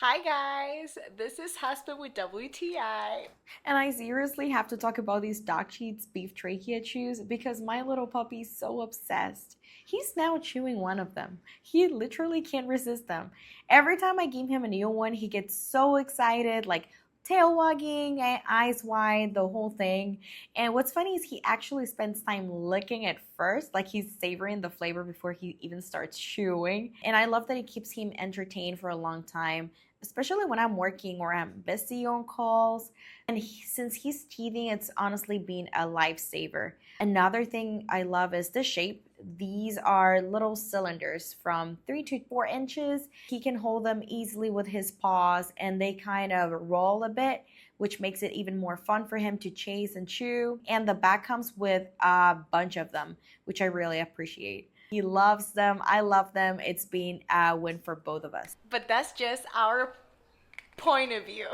Hi guys, this is Husband with WTI. And I seriously have to talk about these dog Cheats beef trachea chews because my little puppy's so obsessed. He's now chewing one of them. He literally can't resist them. Every time I give him a new one, he gets so excited, like tail wagging, eyes wide, the whole thing. And what's funny is he actually spends time licking it first, like he's savoring the flavor before he even starts chewing. And I love that it keeps him entertained for a long time, especially when I'm working or I'm busy on calls. And since he's teething, it's honestly been a lifesaver. Another thing I love is the shape. These are little cylinders from 3 to 4 inches. He can hold them easily with his paws and they kind of roll a bit, which makes it even more fun for him to chase and chew. And the bag comes with a bunch of them, which I really appreciate. He loves them. I love them. It's been a win for both of us. But that's just our point of view.